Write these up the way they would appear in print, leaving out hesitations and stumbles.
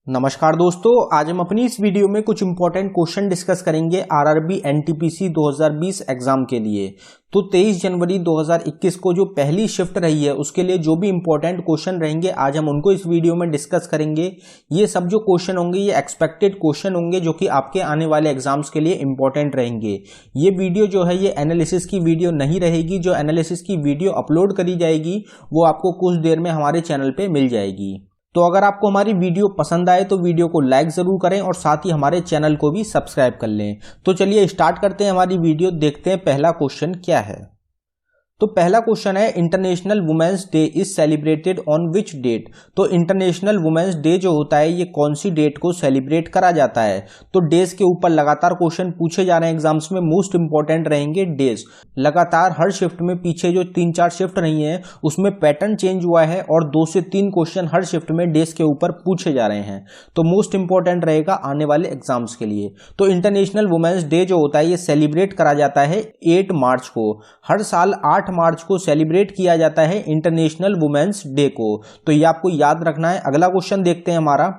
नमस्कार दोस्तों, आज हम अपनी इस वीडियो में कुछ इंपॉर्टेंट क्वेश्चन डिस्कस करेंगे आरआरबी एनटीपीसी 2020 एग्जाम के लिए। तो 23 जनवरी 2021 को जो पहली शिफ्ट रही है उसके लिए जो भी इंपॉर्टेंट क्वेश्चन रहेंगे आज हम उनको इस वीडियो में डिस्कस करेंगे। ये सब जो क्वेश्चन होंगे ये एक्सपेक्टेड क्वेश्चन होंगे जो कि आपके आने वाले एग्जाम्स के लिए इंपॉर्टेंट रहेंगे। ये वीडियो जो है ये एनालिसिस की वीडियो नहीं रहेगी। जो एनालिसिस की वीडियो अपलोड करी जाएगी वो आपको कुछ देर में हमारे चैनल पे मिल जाएगी। तो अगर आपको हमारी वीडियो पसंद आए तो वीडियो को लाइक जरूर करें और साथ ही हमारे चैनल को भी सब्सक्राइब कर लें। तो चलिए स्टार्ट करते हैं हमारी वीडियो, देखते हैं पहला क्वेश्चन क्या है। तो पहला क्वेश्चन है, international women's day is celebrated on which date. तो इंटरनेशनल वुमेन्स डे जो होता है ये कौन सी डेट को सेलिब्रेट करा जाता है। तो डेज के ऊपर लगातार क्वेश्चन पूछे जा रहे हैं एग्जाम्स में, मोस्ट इंपॉर्टेंट रहेंगे डेज। लगातार हर शिफ्ट में पीछे जो 3-4 शिफ्ट रही हैं उसमें पैटर्न चेंज हुआ है और 2 से 3 क्वेश्चन हर शिफ्ट में डेज के ऊपर पूछे जा रहे हैं। तो मोस्ट इंपॉर्टेंट रहेगा आने वाले एग्जाम्स के लिए। तो इंटरनेशनल वुमेन्स डे जो होता है ये सेलिब्रेट करा जाता है 8 मार्च को। हर साल 8 मार्च को सेलिब्रेट किया जाता है इंटरनेशनल वुमेन्स डे को। तो ये आपको याद रखना है। अगला क्वेश्चन देखते हैं हमारा,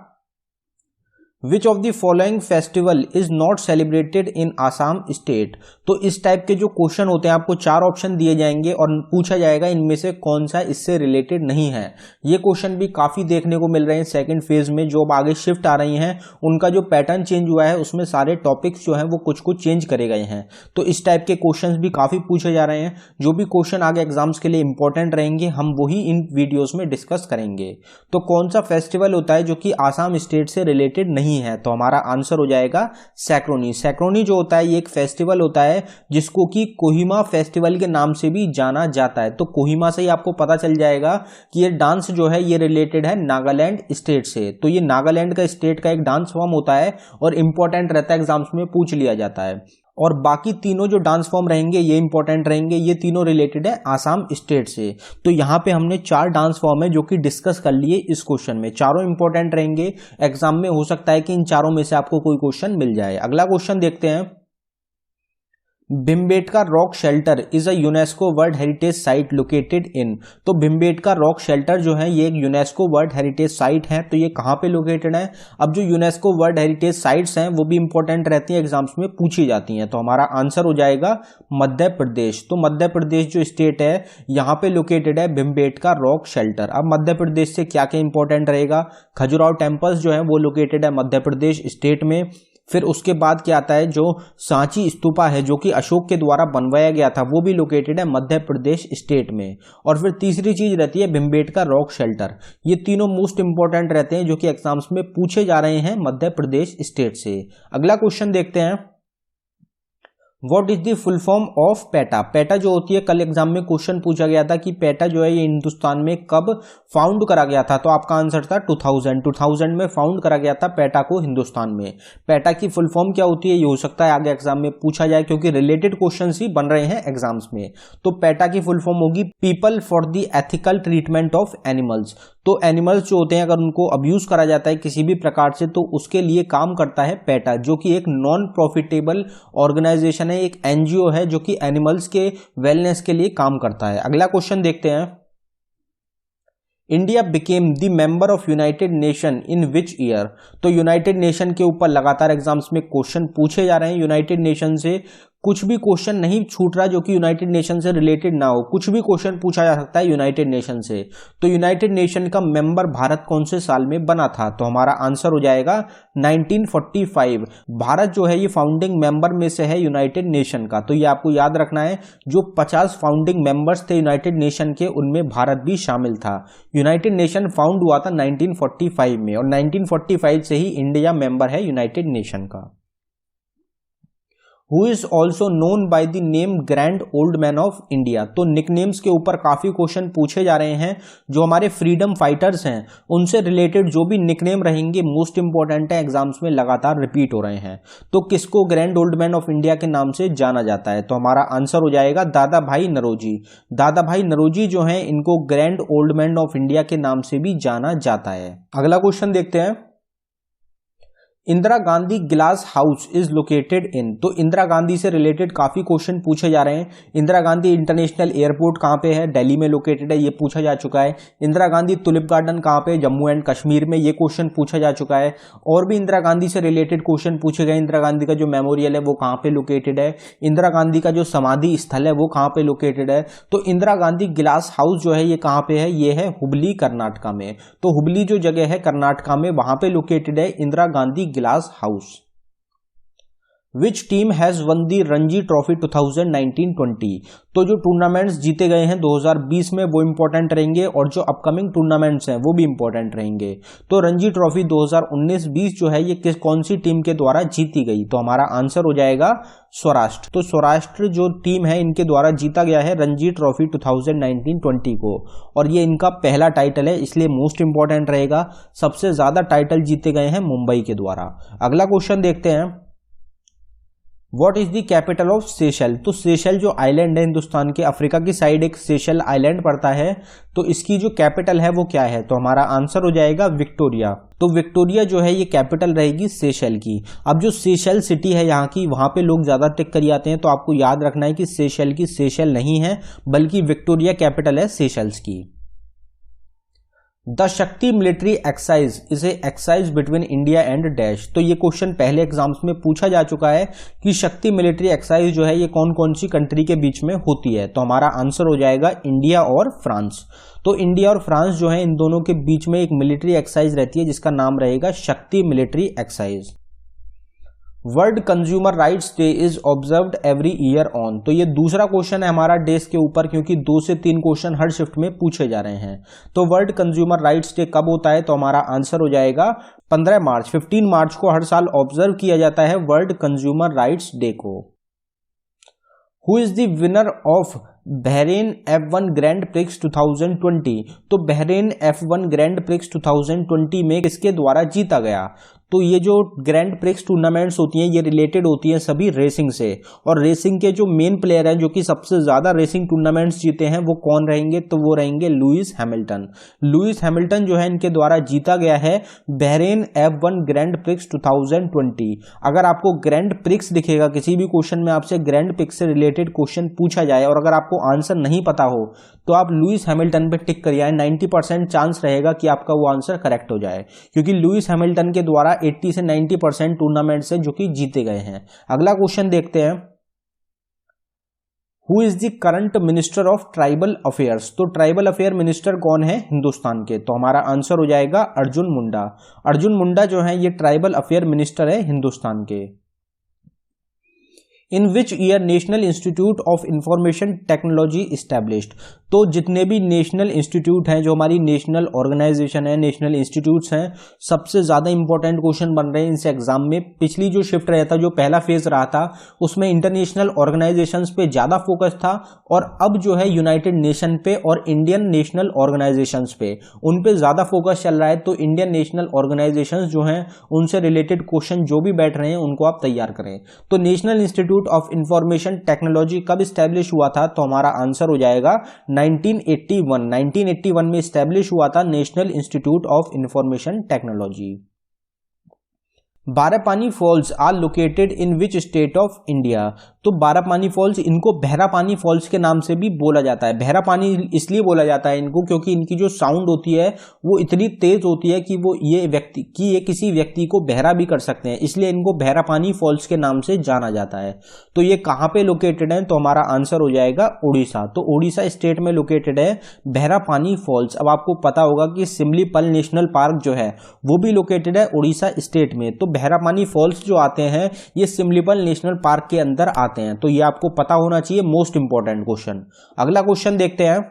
which of the following festival is not celebrated in Assam state. तो इस टाइप के जो क्वेश्चन होते हैं आपको 4 ऑप्शन दिए जाएंगे और पूछा जाएगा इनमें से कौन सा इससे रिलेटेड नहीं है। ये क्वेश्चन भी काफी देखने को मिल रहे हैं सेकंड फेज में। जो अब आगे शिफ्ट आ रही हैं उनका जो पैटर्न चेंज हुआ है उसमें सारे टॉपिक्स जो हैं वो कुछ कुछ चेंज करे गए हैं। तो इस टाइप के क्वेश्चन भी काफी पूछे जा रहे हैं। जो भी क्वेश्चन आगे एग्जाम्स के लिए इंपॉर्टेंट रहेंगे हम वही इन वीडियोज में डिस्कस करेंगे। तो कौन सा फेस्टिवल होता है जो कि आसाम स्टेट से रिलेटेड नहीं है। तो हमारा आंसर हो जाएगा सैक्रोनी। सैक्रोनी जो होता है ये एक फेस्टिवल होता है जिसको कि कोहिमा फेस्टिवल के नाम से भी जाना जाता है। तो कोहिमा से ही आपको पता चल जाएगा कि ये डांस जो है ये रिलेटेड है नागालैंड स्टेट से। तो ये नागालैंड का स्टेट का एक डांस फॉर्म होता है और इंपॉर्टेंट रहता है, एग्जाम्स में पूछ लिया जाता है। और बाकी तीनों जो डांस फॉर्म रहेंगे ये इंपॉर्टेंट रहेंगे, ये तीनों रिलेटेड है आसाम स्टेट से। तो यहाँ पे हमने 4 डांस फॉर्म है जो कि डिस्कस कर लिए इस क्वेश्चन में। चारों इंपॉर्टेंट रहेंगे एग्जाम में, हो सकता है कि इन चारों में से आपको कोई क्वेश्चन मिल जाए। अगला क्वेश्चन देखते हैं, Bhimbetka rock shelter is a UNESCO world heritage site located in. तो भिमबेटका रॉक शेल्टर जो है ये एक यूनेस्को वर्ल्ड हेरिटेज साइट है। तो ये कहाँ पे लोकेटेड है। अब जो यूनेस्को वर्ल्ड हेरिटेज साइट्स हैं वो भी इंपॉर्टेंट रहती हैं, एग्जाम्स में पूछी जाती हैं। तो हमारा आंसर हो जाएगा मध्य प्रदेश। तो मध्य प्रदेश जो स्टेट है यहाँ पे लोकेटेड है भिमबेटका रॉक शेल्टर। अब मध्य प्रदेश से क्या क्या इंपॉर्टेंट रहेगा, खजुराहो टेम्पल्स जो है वो लोकेटेड है मध्य प्रदेश स्टेट में। फिर उसके बाद क्या आता है, जो सांची स्तूपा है जो कि अशोक के द्वारा बनवाया गया था वो भी लोकेटेड है मध्य प्रदेश स्टेट में। और फिर तीसरी चीज रहती है भिमबेटका रॉक शेल्टर। ये तीनों मोस्ट इंपॉर्टेंट रहते हैं जो कि एग्जाम्स में पूछे जा रहे हैं मध्य प्रदेश स्टेट से। अगला क्वेश्चन देखते हैं, what is the full form of PETA. PETA जो होती है, कल एग्जाम में क्वेश्चन पूछा गया था कि पेटा जो है ये हिंदुस्तान में कब फाउंड करा गया था। तो आपका आंसर था 2000 में फाउंड करा गया था पेटा को हिंदुस्तान में। पेटा की फुल फॉर्म क्या होती है ये हो सकता है आगे एग्जाम में पूछा जाए क्योंकि रिलेटेड क्वेश्चन ही बन रहे हैं एग्जाम्स में। तो पेटा की फुल फॉर्म होगी people for the ethical treatment of animals. तो एनिमल्स जो होते हैं अगर उनको अब्यूज करा जाता है किसी भी प्रकार से तो उसके लिए काम करता है पेटा, जो कि एक नॉन प्रॉफिटेबल ऑर्गेनाइजेशन है, एक एनजीओ है जो कि एनिमल्स के वेलनेस के लिए काम करता है। अगला क्वेश्चन देखते हैं, India became the member of United nation in which year. तो यूनाइटेड नेशन के ऊपर लगातार एग्जाम्स में क्वेश्चन पूछे जा रहे हैं। यूनाइटेड नेशन से कुछ भी क्वेश्चन नहीं छूट रहा जो कि यूनाइटेड नेशन से रिलेटेड ना हो, कुछ भी क्वेश्चन पूछा जा सकता है यूनाइटेड नेशन से। तो यूनाइटेड नेशन का मेंबर भारत कौन से साल में बना था। तो हमारा आंसर हो जाएगा 1945। भारत जो है ये फाउंडिंग मेंबर में से है यूनाइटेड नेशन का। तो ये आपको याद रखना है, जो 50 फाउंडिंग मेंबर्स थे यूनाइटेड नेशन के उनमें भारत भी शामिल था। यूनाइटेड नेशन फाउंड हुआ था 1945 में और 1945 से ही इंडिया मेंबर है यूनाइटेड नेशन का। Who is also known by the name grand old man of India. तो निकनेम्स के ऊपर काफी क्वेश्चन पूछे जा रहे हैं। जो हमारे फ्रीडम फाइटर्स हैं उनसे रिलेटेड जो भी निकनेम रहेंगे मोस्ट इंपॉर्टेंट है, एग्जाम्स में लगातार रिपीट हो रहे हैं। तो किसको grand old man of India के नाम से जाना जाता है। तो हमारा आंसर हो जाएगा दादा भाई नरोजी। दादा भाई नरोजी जो है इनको grand old man of India के नाम से भी जाना जाता है। अगला क्वेश्चन देखते हैं, Indira Gandhi glass house is located in. तो इंदिरा गांधी से रिलेटेड काफी क्वेश्चन पूछे जा रहे हैं। इंदिरा गांधी इंटरनेशनल एयरपोर्ट कहाँ पे है? दिल्ली में लोकेटेड है, ये पूछा जा चुका है। इंदिरा गांधी टुलिप गार्डन कहाँ पे? जम्मू एंड कश्मीर में, ये क्वेश्चन पूछा जा चुका है। और भी इंदिरा गांधी से रिलेटेड क्वेश्चन पूछे गए। इंदिरा गांधी का जो मेमोरियल है वो कहाँ पे लोकेटेड है? इंदिरा गांधी का जो समाधि स्थल है वो कहाँ पे लोकेटेड है? तो इंदिरा गांधी ग्लास हाउस जो है ये कहाँ पे है? ये है हुबली कर्नाटका में। तो हुबली जो जगह है कर्नाटका में, वहां पे लोकेटेड है Indira Gandhi glass house. Which team has one the Ranji trophy 2019-20? तो जो टूर्नामेंट्स जीते गए हैं 2020 में वो इंपॉर्टेंट रहेंगे और जो अपकमिंग टूर्नामेंट्स हैं वो भी इंपॉर्टेंट रहेंगे। तो रणजी ट्रॉफी 2019-20 जो है ये कौन सी टीम के द्वारा जीती गई? तो हमारा आंसर हो जाएगा सौराष्ट्र। तो सौराष्ट्र जो टीम है इनके द्वारा जीता गया है रणजी ट्रॉफी 2019-20 को, और ये इनका पहला टाइटल है, इसलिए मोस्ट इंपॉर्टेंट रहेगा। सबसे ज्यादा टाइटल जीते गए हैं मुंबई के द्वारा। अगला क्वेश्चन देखते हैं, what is the capital of सेशल? तो सेशल जो आइलैंड है हिंदुस्तान के अफ्रीका की साइड एक सेशल आइलैंड पड़ता है, तो इसकी जो कैपिटल है वो क्या है? तो हमारा आंसर हो जाएगा विक्टोरिया। तो विक्टोरिया जो है ये कैपिटल रहेगी सेशल की। अब जो सेशल सिटी है यहाँ की, वहां पे लोग ज्यादा टिक कर आते हैं, तो आपको याद रखना है कि सेशल की सेशल नहीं है बल्कि विक्टोरिया कैपिटल है सेशल्स की। द शक्ति military exercise is a exercise between India and dash. तो ये क्वेश्चन पहले एग्जाम्स में पूछा जा चुका है कि शक्ति मिलिट्री एक्सरसाइज जो है ये कौन कौन सी कंट्री के बीच में होती है? तो हमारा आंसर हो जाएगा इंडिया और फ्रांस। तो इंडिया और फ्रांस जो है इन दोनों के बीच में एक मिलिट्री एक्सरसाइज रहती है जिसका नाम रहेगा शक्ति military exercise. World consumer rights day is observed every year on. तो ये दूसरा क्वेश्चन है हमारा डेज के ऊपर, क्योंकि 2 से 3 क्वेश्चन हर शिफ्ट में पूछे जा रहे हैं। तो वर्ल्ड कंज्यूमर राइट्स डे कब होता है? तो हमारा आंसर हो जाएगा 15 मार्च। 15 मार्च को हर साल ऑब्जर्व किया जाता है वर्ल्ड कंज्यूमर राइट्स डे को। Who is the winner of Bahrain F1 grand prix 2020? तो बहरेन F1 ग्रैंड प्रिक्स 2020 में किसके द्वारा जीता गया? तो ये जो ग्रैंड प्रिक्स टूर्नामेंट्स होती हैं ये रिलेटेड होती हैं सभी रेसिंग से, और रेसिंग के जो मेन प्लेयर हैं जो कि सबसे ज्यादा रेसिंग टूर्नामेंट्स जीते हैं वो कौन रहेंगे? तो वो रहेंगे लुइस हैमिल्टन। लुइस हैमिल्टन जो है इनके द्वारा जीता गया है बहरेन F1 ग्रैंड प्रिक्स 2020। अगर आपको ग्रैंड प्रिक्स दिखेगा किसी भी क्वेश्चन में, आपसे ग्रैंड प्रिक्स से रिलेटेड क्वेश्चन पूछा जाए और अगर आपको आंसर नहीं पता हो तो आप लुइस हैमिल्टन पे टिक करिए। 90% चांस रहेगा कि आपका वो आंसर करेक्ट हो जाए, क्योंकि लुइस हैमिल्टन के द्वारा 80 से 90% टूर्नामेंट से जो कि जीते गए हैं। अगला क्वेश्चन देखते हैं, who is the current minister of tribal affairs? तो ट्राइबल अफेयर मिनिस्टर कौन है हिंदुस्तान के? तो हमारा आंसर हो जाएगा अर्जुन मुंडा। अर्जुन मुंडा जो है ये ट्राइबल अफेयर मिनिस्टर है हिंदुस्तान के। In which year national institute of information technology established? तो जितने भी नेशनल इंस्टीट्यूट हैं, जो हमारी नेशनल ऑर्गेनाइजेशन है, नेशनल इंस्टीट्यूट्स हैं, सबसे ज्यादा इंपॉर्टेंट क्वेश्चन बन रहे हैं इनसे एग्जाम में। पिछली जो शिफ्ट रहा था, जो पहला फेज रहा था, उसमें इंटरनेशनल ऑर्गेनाइजेशंस पे ज्यादा फोकस था, और अब जो है यूनाइटेड नेशन पे और इंडियन नेशनल ऑर्गेनाइजेशंस पे, उन पे ज्यादा फोकस चल रहा है। तो इंडियन नेशनल ऑर्गेनाइजेशंस जो हैं उनसे रिलेटेड क्वेश्चन जो भी बैठ रहे हैं उनको आप तैयार करें। तो national institute of information technology कब स्टैब्लिश हुआ था? तो हमारा आंसर हो जाएगा 1981 में स्टैब्लिश हुआ था national institute of information technology. Barapani falls are located in which state of India? तो बारापानी फॉल्स, इनको बहरापानी फॉल्स के नाम से भी बोला जाता है। बहरापानी इसलिए बोला जाता है इनको क्योंकि इनकी जो साउंड होती है वो इतनी तेज होती है कि वो ये किसी व्यक्ति को बहरा भी कर सकते हैं, इसलिए इनको बहरापानी फॉल्स के नाम से जाना जाता है। तो ये कहाँ पे लोकेटेड है? तो हमारा आंसर हो जाएगा उड़ीसा। तो उड़ीसा स्टेट में लोकेटेड है बहरापानी फॉल्स। अब आपको पता होगा कि सिमलीपल नेशनल पार्क जो है वो भी लोकेटेड है उड़ीसा स्टेट में। तो बहरापानी फॉल्स जो आते हैं ये सिमलीपल नेशनल पार्क के अंदर आते हैं, तो ये आपको पता होना चाहिए, मोस्ट इंपॉर्टेंट क्वेश्चन। अगला क्वेश्चन देखते हैं,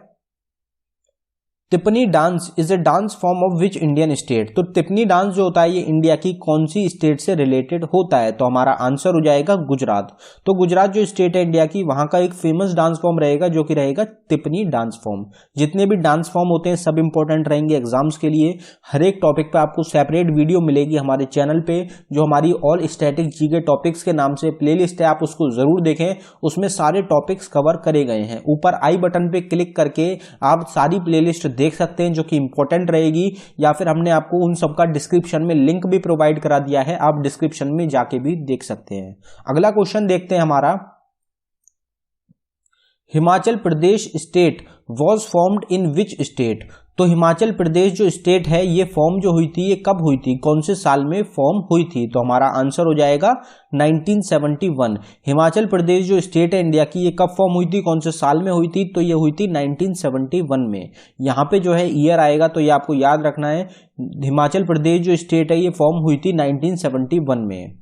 Tippani dance is a dance form of which Indian state? तो तिपनी डांस जो होता है ये इंडिया की कौन सी स्टेट से रिलेटेड होता है? तो हमारा आंसर हो जाएगा गुजरात। तो गुजरात जो स्टेट है इंडिया की, वहां का एक फेमस डांस फॉर्म रहेगा जो कि रहेगा तिपनी डांस फॉर्म। जितने भी डांस फॉर्म होते हैं सब इंपॉर्टेंट रहेंगे एग्जाम्स के लिए। हर एक टॉपिक पे आपको सेपरेट वीडियो मिलेगी हमारे चैनल पे, जो हमारी ऑल स्टैटिक जीके टॉपिक्स के नाम से प्लेलिस्ट है, आप उसको जरूर देखें। उसमें सारे टॉपिक्स कवर करे गए हैं। ऊपर आई बटन पे क्लिक करके आप सारी प्लेलिस्ट देख सकते हैं जो कि इंपॉर्टेंट रहेगी, या फिर हमने आपको उन सब का डिस्क्रिप्शन में लिंक भी प्रोवाइड करा दिया है, आप डिस्क्रिप्शन में जाके भी देख सकते हैं। अगला क्वेश्चन देखते हैं हमारा, Himachal Pradesh state was formed in which state. तो हिमाचल प्रदेश जो स्टेट है ये फॉर्म जो हुई थी ये कब हुई थी, कौन से साल में फॉर्म हुई थी? तो हमारा आंसर हो जाएगा 1971। हिमाचल प्रदेश जो स्टेट है इंडिया की, ये कब फॉर्म हुई थी, कौन से साल में हुई थी? तो ये हुई थी 1971 में। यहाँ पे जो है ईयर आएगा तो ये आपको याद रखना है, हिमाचल प्रदेश जो स्टेट है ये फॉर्म हुई थी 1971 में।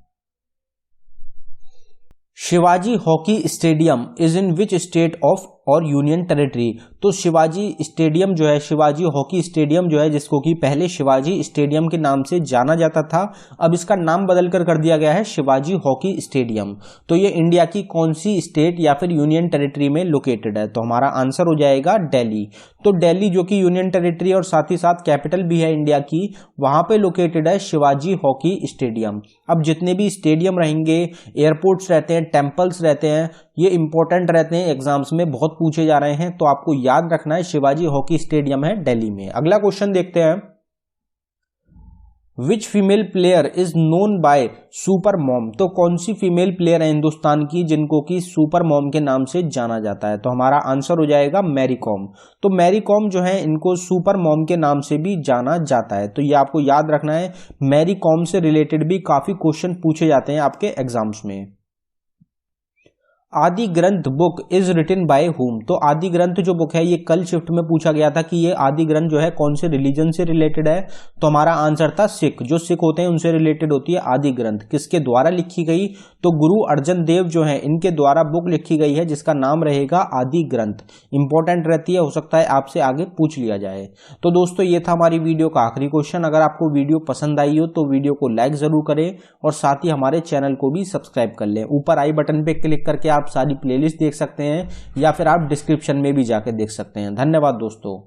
Shivaji hockey stadium is in which state of और यूनियन टेरिटरी। तो शिवाजी स्टेडियम जो है, शिवाजी हॉकी स्टेडियम जो है, जिसको कि पहले शिवाजी स्टेडियम के नाम से जाना जाता था, अब इसका नाम बदलकर कर दिया गया है शिवाजी हॉकी स्टेडियम। तो ये इंडिया की कौन सी स्टेट या फिर यूनियन टेरिटरी में लोकेटेड है? तो हमारा आंसर हो जाएगा दिल्ली। तो दिल्ली जो कि यूनियन टेरिटरी और साथ ही साथ कैपिटल भी है इंडिया की, वहां पे लोकेटेड है शिवाजी हॉकी स्टेडियम। अब जितने भी स्टेडियम रहेंगे, एयरपोर्ट्स रहते हैं, टेम्पल्स रहते हैं, ये इंपॉर्टेंट रहते हैं, एग्जाम्स में बहुत पूछे जा रहे हैं, तो आपको याद रखना है शिवाजी हॉकी स्टेडियम है दिल्ली में। अगला क्वेश्चन देखते हैं, which female player is known by super mom. तो कौन सी फीमेल प्लेयर है हिंदुस्तान की जिनको कि सुपर मॉम के नाम से जाना जाता है? तो हमारा आंसर हो जाएगा मैरी कॉम। तो मैरी कॉम जो है इनको सुपर मॉम के नाम से भी जाना जाता है, तो ये आपको याद रखना है। मैरी कॉम से रिलेटेड भी काफी क्वेश्चन पूछे जाते हैं आपके एग्जाम्स में। आदि ग्रंथ book is written by whom. तो आदि ग्रंथ जो बुक है ये कल शिफ्ट में पूछा गया था कि ये आदि ग्रंथ जो है कौन से रिलीजन से रिलेटेड है? तो हमारा आंसर था सिख। जो सिख होते हैं उनसे रिलेटेड होती है आदि ग्रंथ। किसके द्वारा लिखी गई? तो गुरु अर्जन देव जो है इनके द्वारा बुक लिखी गई है जिसका नाम रहेगा आदि ग्रंथ। इंपॉर्टेंट रहती है, हो सकता है आपसे आगे पूछ लिया जाए। तो दोस्तों ये था हमारी वीडियो का आखिरी क्वेश्चन। अगर आपको वीडियो पसंद आई हो तो वीडियो को लाइक जरूर करें और साथ ही हमारे चैनल को भी सब्सक्राइब कर लें। ऊपर आई बटन पे क्लिक करके आप सारी प्लेलिस्ट देख सकते हैं या फिर आप डिस्क्रिप्शन में भी जाकर देख सकते हैं। धन्यवाद दोस्तों।